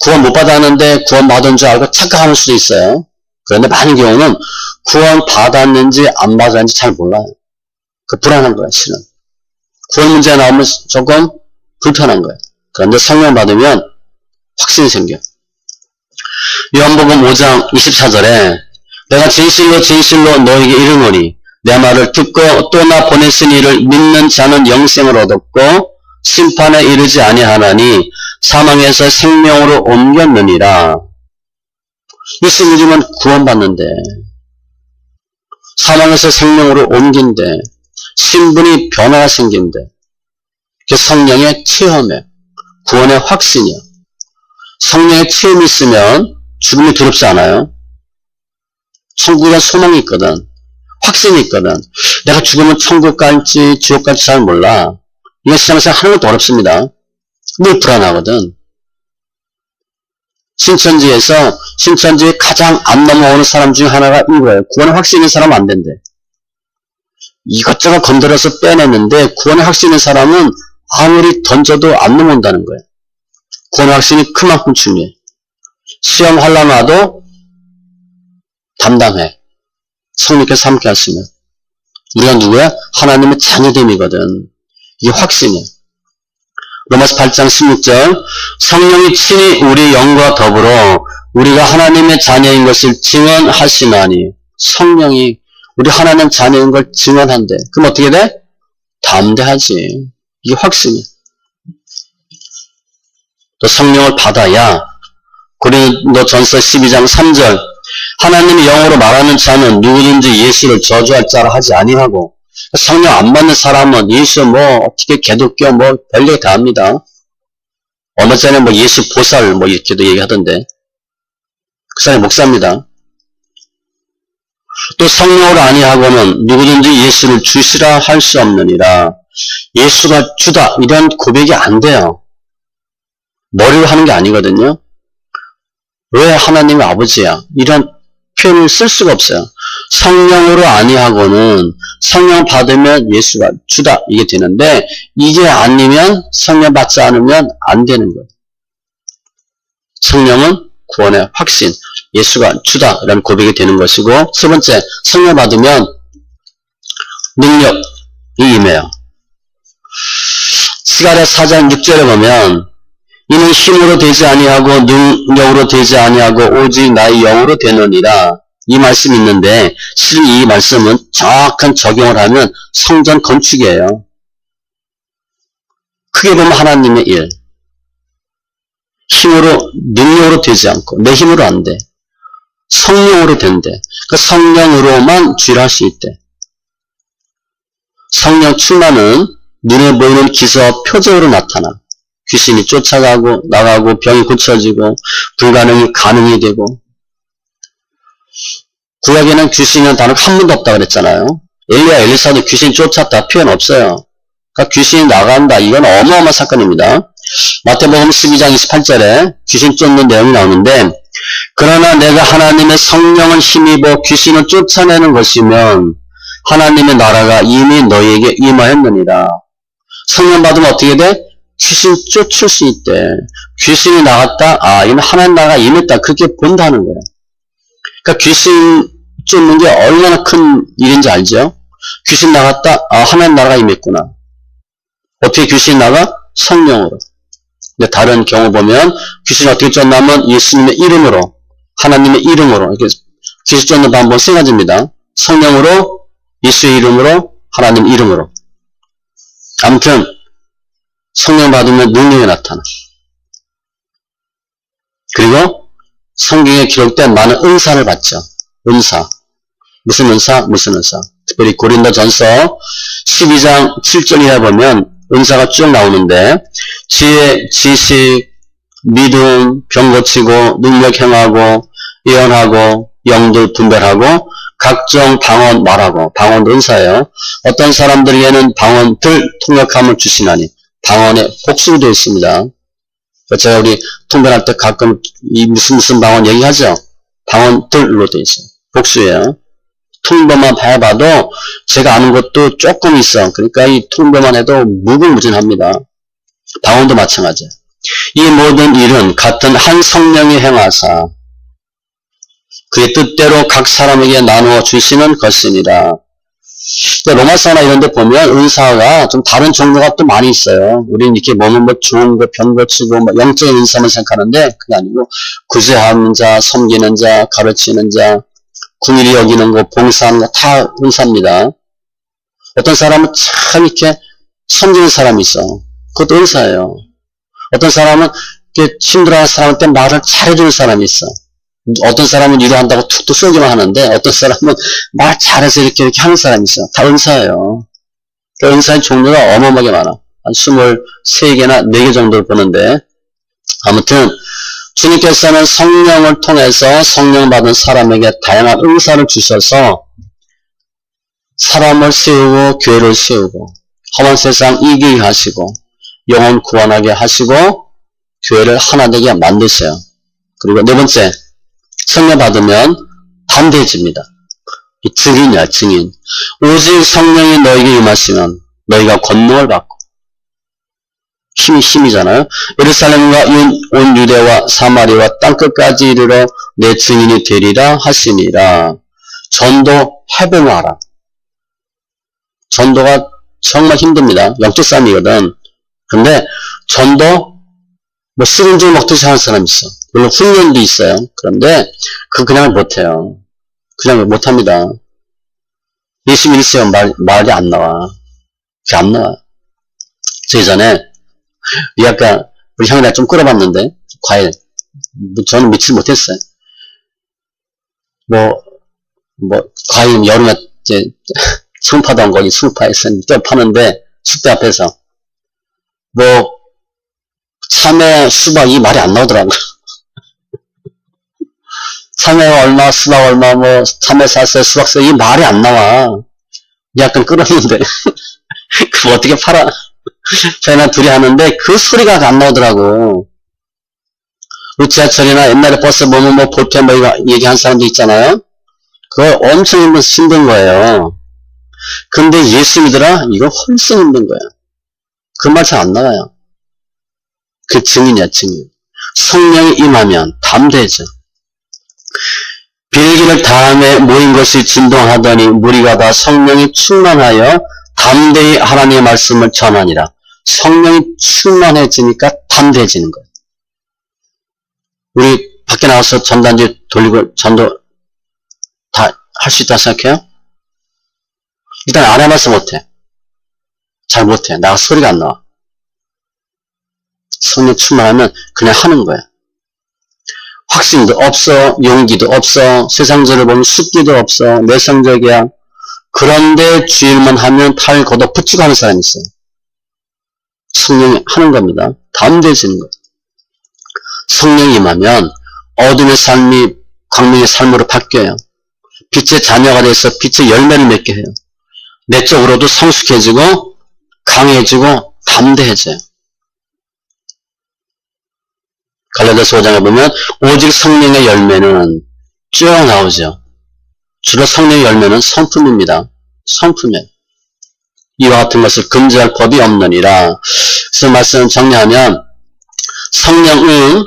구원 못 받았는데 구원 받은 줄 알고 착각할 수도 있어요. 그런데 많은 경우는 구원 받았는지 안 받았는지 잘 몰라요. 그 불안한 거예요, 실은. 구원 문제 나오면 조금 불편한 거예요. 그런데 성령 받으면 확신이 생겨요. 요한복음 5장 24절에 내가 진실로 진실로 너에게 이르노니 내 말을 듣고 또 나 보내신 이를 믿는 자는 영생을 얻었고 심판에 이르지 아니하나니 사망에서 생명으로 옮겼느니라. 예수 믿으면 구원받는데 사망에서 생명으로 옮긴데 신분이 변화가 생긴데 그 성령의 체험에 구원의 확신이야. 성령의 체험이 있으면 죽음이 두렵지 않아요. 천국에 소망이 있거든. 확신이 있거든. 내가 죽으면 천국 갈지 지옥 갈지 잘 몰라. 이거 세상에서 하는 것도 어렵습니다. 늘 불안하거든. 신천지에 가장 안 넘어오는 사람 중에 하나가 이거예요. 구원의 확신이 있는 사람은 안 된대. 이것저것 건드려서 빼냈는데 구원의 확신이 있는 사람은 아무리 던져도 안 넘어온다는 거예요. 구원의 확신이 그만큼 중요해. 시험 환난 와도 담당해. 성령께서 함께 하시면. 우리가 누구야? 하나님의 자녀됨이거든. 이게 확신이야. 로마서 8장 16절 성령이 친히 우리 영과 더불어 우리가 하나님의 자녀인 것을 증언하시나니 성령이 우리 하나님 자녀인 걸 증언한대. 그럼 어떻게 돼? 담대하지. 이게 확신이야. 또 성령을 받아야 고린도전서 12장 3절 하나님이 영으로 말하는 자는 누구든지 예수를 저주할 자라 하지 아니하고 성령 안 받는 사람은 예수 어떻게 개독교 별얘기 다 합니다. 얼마 전에 예수 보살 이렇게도 얘기하던데 그 사람이 목사입니다. 또 성령으로 아니하고는 누구든지 예수를 주시라 할 수 없느니라. 예수가 주다 이런 고백이 안 돼요. 머리로 하는 게 아니거든요. 왜 하나님의 아버지야? 이런 표현을 쓸 수가 없어요. 성령으로 아니하고는 성령 받으면 예수가 주다 이게 되는데 이게 아니면 성령 받지 않으면 안 되는 거예요. 성령은 구원의 확신, 예수가 주다 라는 고백이 되는 것이고 세 번째, 성령 받으면 능력이 임해요. 스가랴 4장 6절에 보면 이는 힘으로 되지 아니하고 능력으로 되지 아니하고 오직 나의 영으로 되느니라. 이 말씀이 있는데 실은 이 말씀은 정확한 적용을 하면 성전 건축이에요. 크게 보면 하나님의 일. 힘으로 능력으로 되지 않고 내 힘으로 안 돼. 성령으로 된대. 그 성령으로만 주를 할 수 있대. 성령 충만은 눈에 보이는 기사와 표적으로 나타나. 귀신이 쫓아가고 나가고 병이 고쳐지고 불가능이 가능이 되고 구약에는 귀신이라는 단어가 한 번도 없다고 그랬잖아요. 엘리야 엘리사도 귀신 쫓았다 표현 없어요. 그러니까 귀신이 나간다. 이건 어마어마한 사건입니다. 마태복음 12장 28절에 귀신 쫓는 내용이 나오는데 그러나 내가 하나님의 성령을 힘입어 귀신을 쫓아내는 것이면 하나님의 나라가 이미 너희에게 임하였느니라. 성령 받으면 어떻게 돼? 귀신 쫓을 수 있대. 귀신이 나갔다? 이는 하나님 나라가 임했다. 그렇게 본다는 거예요. 그러니까 귀신 쫓는 게 얼마나 큰 일인지 알죠? 귀신 나갔다? 하나님 나라가 임했구나. 어떻게 귀신이 나가? 성령으로. 근데 다른 경우 보면 귀신이 어떻게 쫓냐면 예수님의 이름으로, 하나님의 이름으로 이렇게 귀신 쫓는 방법은 세 가지입니다. 성령으로, 예수의 이름으로, 하나님 이름으로. 아무튼 성령 받으면 능력이 나타나. 그리고 성경에 기록된 많은 은사를 받죠. 은사. 무슨 은사? 무슨 은사? 특별히 고린도전서 12장 7절에 보면 은사가 쭉 나오는데 지혜, 지식, 믿음, 병 고치고 능력 행하고 예언하고 영들 분별하고 각종 방언 말하고 방언도 은사예요. 어떤 사람들에게는 방언들 통역함을 주시나니 방언에 복수로 되어 있습니다. 제가 우리 통변할 때 가끔 이 무슨 방언 얘기하죠. 방언들로 되어 있어요. 복수예요. 통변만 해봐도 제가 아는 것도 조금 있어. 그러니까 이 통변만 해도 무궁무진합니다. 방언도 마찬가지예요. 이 모든 일은 같은 한 성령이 행하사 그의 뜻대로 각 사람에게 나누어 주시는 것이니라. 로마서나 이런 데 보면 은사가 좀 다른 종류가 또 많이 있어요. 우리는 이렇게 보면 뭐 좋은 거, 병 고치고, 뭐 영적인 은사만 생각하는데, 그게 아니고, 구제하는 자, 섬기는 자, 가르치는 자, 궁일이 여기는 거, 봉사하는 거 다 은사입니다. 어떤 사람은 참 이렇게 섬기는 사람이 있어. 그것도 은사예요. 어떤 사람은 이렇게 힘들어하는 사람한테 말을 잘해주는 사람이 있어. 어떤 사람은 위로한다고 툭툭 쏘기만 하는데 어떤 사람은 말 잘해서 이렇게 하는 사람이 있어요. 다 은사예요. 그 은사의 종류가 어마어마하게 많아. 한 23개나 4개 정도를 보는데 아무튼 주님께서는 성령을 통해서 성령 받은 사람에게 다양한 은사를 주셔서 사람을 세우고 교회를 세우고 험한 세상 이기게 하시고 영혼 구원하게 하시고 교회를 하나 되게 만드셔요. 그리고 네 번째, 성령 받으면 담대해집니다. 증인이야, 증인. 오직 성령이 너에게 임하시면 너희가 권능을 받고 힘이잖아요. 예루살렘과 온 유대와 사마리아와 땅끝까지 이르러 내 증인이 되리라 하시니라. 전도 해봉하라. 전도가 정말 힘듭니다. 영적 싸움이거든. 근데 전도 뭐 쓰린줄 먹듯이 하는 사람 있어. 물론 훈련도 있어요. 그런데 그냥 못해요. 그냥 못합니다. 예수 믿으세요. 말이 안 나와. 그게 안 나와. 저 예전에 이 아까 우리 형이랑 좀 끌어봤는데 과일 저는 믿지 못했어요. 과일 여름에 이제 송파동 거기 송파에서 떼어 파는데 숲대 앞에서 참외 수박 이 말이 안 나오더라고. 참외 얼마 수박 얼마 참외 샀어요 수박 샀어요 이 말이 안 나와. 약간 끌었는데 그거 어떻게 팔아. 저희랑 둘이 하는데 그 소리가 안 나오더라고. 우리 지하철이나 옛날에 버스 보면 볼펜 이거 얘기한 사람도 있잖아요. 그거 엄청 힘든 거예요. 근데 예수 믿으라 이거 훨씬 힘든 거야. 그 말 잘 안 나와요. 그 증인이야, 증인. 성령이 임하면 담대해져. 빌기를 다음에 모인 것이 진동하더니 무리가 다 성령이 충만하여 담대히 하나님의 말씀을 전하니라. 성령이 충만해지니까 담대해지는 거예요. 우리 밖에 나와서 전단지 돌리고 전도 다 할 수 있다 생각해요? 일단 안 해봐서 못해. 잘 못해. 나가 소리가 안 나와. 성령 충만하면 그냥 하는 거야. 확신도 없어, 용기도 없어, 세상적으로 보면 숙기도 없어, 내성적이야. 그런데 주일만 하면 팔 걷어 붙이고 하는 사람이 있어요. 성령이 하는 겁니다. 담대해지는 거예요. 성령이 임하면 어둠의 삶이 광명의 삶으로 바뀌어요. 빛의 자녀가 돼서 빛의 열매를 맺게 해요. 내적으로도 성숙해지고 강해지고 담대해져요. 갈라디아서 5장에 보면 오직 성령의 열매는 쭉 나오죠. 주로 성령의 열매는 성품입니다. 성품이에요. 이와 같은 것을 금지할 법이 없느니라. 그래서 말씀을 정리하면 성령은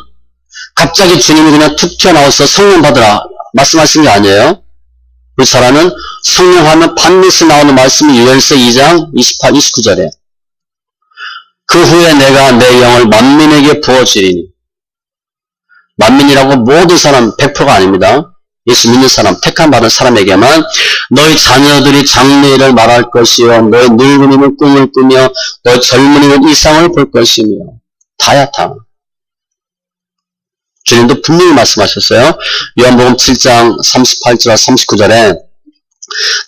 갑자기 주님이 그냥 툭 튀어나와서 성령 받으라 말씀하신 게 아니에요. 우리 사람은 성령 하면 반드시 나오는 말씀이 요엘서 2장 28, 29절에 그 후에 내가 내 영을 만민에게 부어주리니 만민이라고 모든 사람 100%가 아닙니다. 예수 믿는 사람, 택함 받은 사람에게만 너희 자녀들이 장래일을 말할 것이요 너희 늙은이는 꿈을 꾸며 너희 젊은이는 이상을 볼 것이며 다야 다. 주님도 분명히 말씀하셨어요. 요한복음 7장 38절 39절에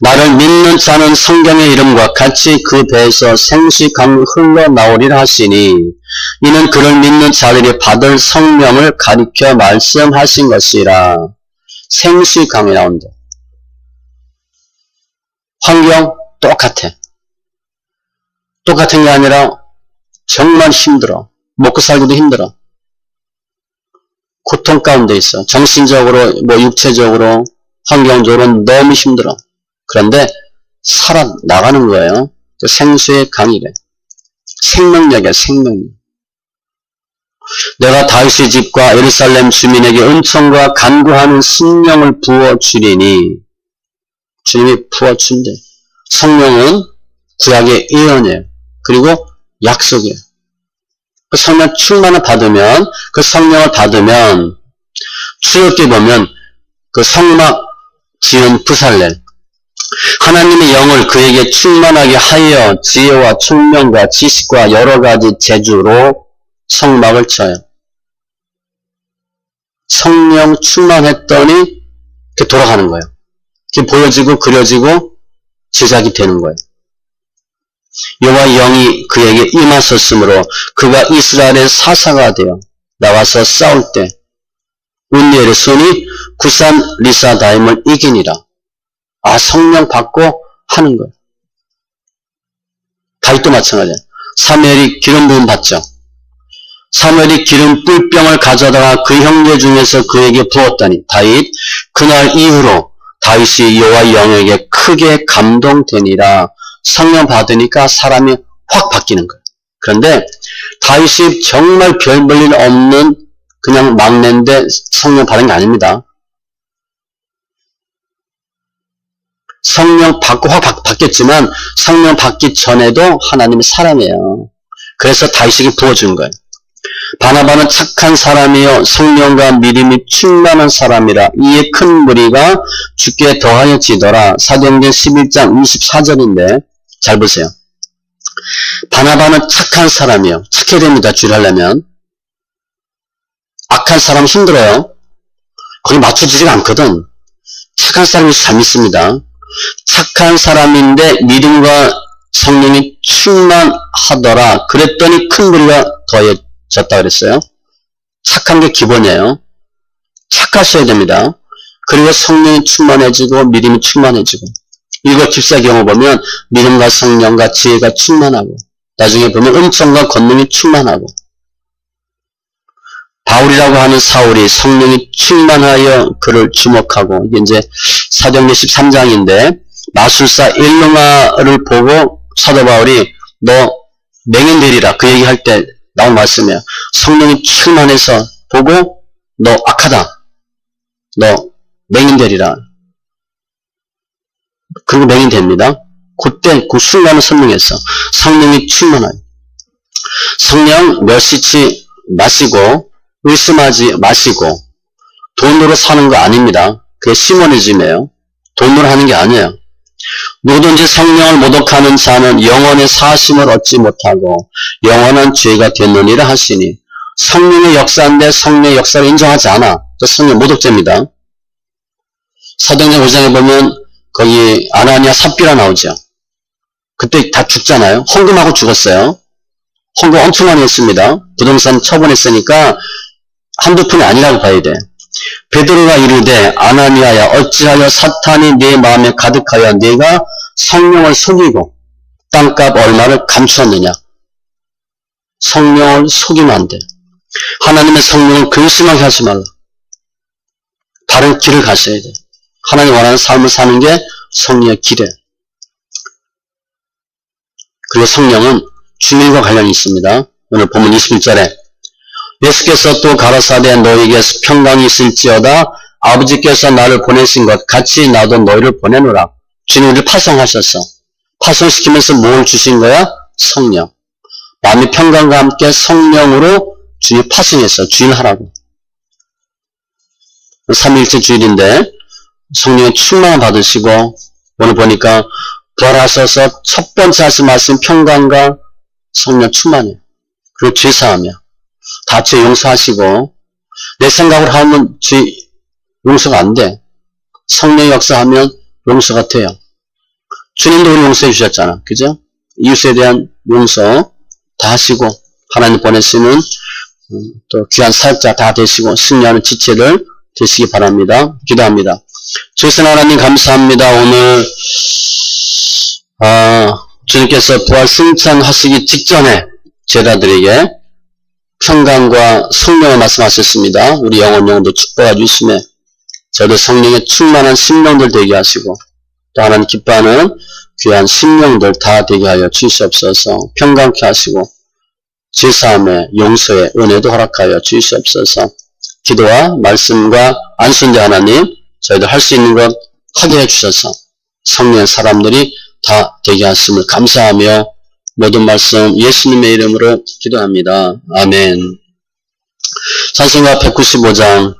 나를 믿는 자는 성경의 이름과 같이 그 배에서 생수의 강이 흘러나오리라 하시니 이는 그를 믿는 자들이 받을 성령을 가리켜 말씀하신 것이라. 생수의 강이 나온다. 환경 똑같아. 똑같은 게 아니라 정말 힘들어. 먹고 살기도 힘들어. 고통 가운데 있어. 정신적으로, 육체적으로, 환경적으로 너무 힘들어. 그런데 살아나가는 거예요. 그 생수의 강이래. 생명력이야, 생명력. 내가 다윗의 집과 예루살렘 주민에게 은총과 간구하는 성령을 부어주리니. 주님이 부어준대. 성령은 구약의 예언이에요. 그리고 약속이에요. 그 성령 충만을 받으면, 그 성령을 받으면, 출애굽기 보면 그 성막 지은 부살렐, 하나님의 영을 그에게 충만하게 하여 지혜와 총명과 지식과 여러 가지 재주로 성막을 쳐요. 성령 충만했더니 이렇게 돌아가는 거예요. 이렇게 보여지고 그려지고 제작이 되는 거예요. 여호와의 영이 그에게 임하셨으므로 그가 이스라엘의 사사가 되어 나와서 싸울 때 운니엘의 손이 구산 리사다임을 이기니라. 아, 성령 받고 하는 거예요. 다윗도 마찬가지예요. 사무엘이 기름 부음 받죠. 사무엘이 기름 뿔병을 가져다가 그 형제 중에서 그에게 부었더니 다윗 그날 이후로 다윗이 여호와의 영에게 크게 감동되니라. 성령 받으니까 사람이 확 바뀌는 거예요. 그런데 다윗이 정말 별 볼 일 없는 그냥 막내인데 성령 받은 게 아닙니다. 성령 받고 확 바뀌었지만 성령 받기 전에도 하나님의 사람이에요. 그래서 다윗에게 부어준 거예요. 바나바는 착한 사람이요 성령과 믿음이 충만한 사람이라 이에 큰 무리가 주께 더하여 지더라. 사도행전 11장 24절인데 잘 보세요. 바나바는 착한 사람이요. 착해야 됩니다. 주를 하려면. 악한 사람 힘들어요. 거기 맞춰지지가 않거든. 착한 사람이 잘 믿습니다. 착한 사람인데 믿음과 성령이 충만하더라. 그랬더니 큰 무리가 더해졌다 그랬어요. 착한 게 기본이에요. 착하셔야 됩니다. 그리고 성령이 충만해지고 믿음이 충만해지고. 이거 집사 경우 보면 믿음과 성령과 지혜가 충만하고 나중에 보면 은총과 권능이 충만하고. 바울이라고 하는 사울이 성령이 충만하여 그를 주목하고, 이게 이제 사도행전 13장인데 마술사 일루마를 보고 사도 바울이 너 맹인되리라 그 얘기할 때 나온 말씀이에요. 성령이 충만해서 보고 너 악하다. 너 맹인되리라. 그리고 맹인됩니다. 그때 그 순간을 설명했어. 성령이 충만하여. 성령 몇 시치 마시고 의심하지 마시고 돈으로 사는 거 아닙니다. 그게 시모니즘이에요. 돈으로 하는 게 아니에요. 누구든지 성령을 모독하는 자는 영원의 사심을 얻지 못하고 영원한 죄가 되느니라 하시니 성령의 역사인데 성령의 역사를 인정하지 않아. 그 성령 모독죄입니다. 사도행전 5장에 보면 거기 아나니아 삽비라 나오죠. 그때 다 죽잖아요. 헌금하고 죽었어요. 헌금 엄청 많이 했습니다. 부동산 처분했으니까 한두 푼이 아니라고 봐야 돼. 베드로가 이르되 아나니아야 어찌하여 사탄이 네 마음에 가득하여 네가 성령을 속이고 땅값 얼마를 감추었느냐. 성령을 속이면 안 돼. 하나님의 성령을 근심하게 하지 말라. 다른 길을 가셔야 돼. 하나님 원하는 삶을 사는 게 성령의 길이에요. 그리고 성령은 주일과 관련이 있습니다. 오늘 본문 21절에 예수께서 또 가라사대 너희에게서 평강이 있을지어다 아버지께서 나를 보내신 것 같이 나도 너희를 보내노라. 주님 우리를 파송하셨어. 파송시키면서 뭘 주신 거야? 성령. 마음의 평강과 함께 성령으로 주님 파송했어. 주일하라고. 3일째 주일인데 성령의 충만을 받으시고 오늘 보니까 부활하셔서 첫 번째 하신 말씀 평강과 성령 충만이에요. 그리고 죄사하며 다 죄 용서하시고 내 생각으로 하면 죄 용서가 안 돼. 성령의 역사하면 용서가 돼요. 주님도 우리 용서해 주셨잖아. 그죠? 이웃에 대한 용서 다 하시고 하나님 보내시는 또 귀한 사역자 다 되시고 승리하는 지체들 되시기 바랍니다. 기도합니다. 주신 하나님 감사합니다. 오늘 주님께서 부활 승천하시기 직전에 제자들에게 평강과 성령을 말씀하셨습니다. 우리 영혼도 축복해 주시며 저도 성령의 충만한 심령들 되게 하시고 또 하나님 기뻐하는 귀한 심령들 다 되게 하여 주시옵소서. 평강케 하시고 제사함의 용서의 은혜도 허락하여 주시옵소서. 기도와 말씀과 안순자 하나님, 저희들 할 수 있는 것 하게 해주셔서 성령의 사람들이 다 되게 하심을 감사하며 모든 말씀 예수님의 이름으로 기도합니다. 아멘. 찬송가 195장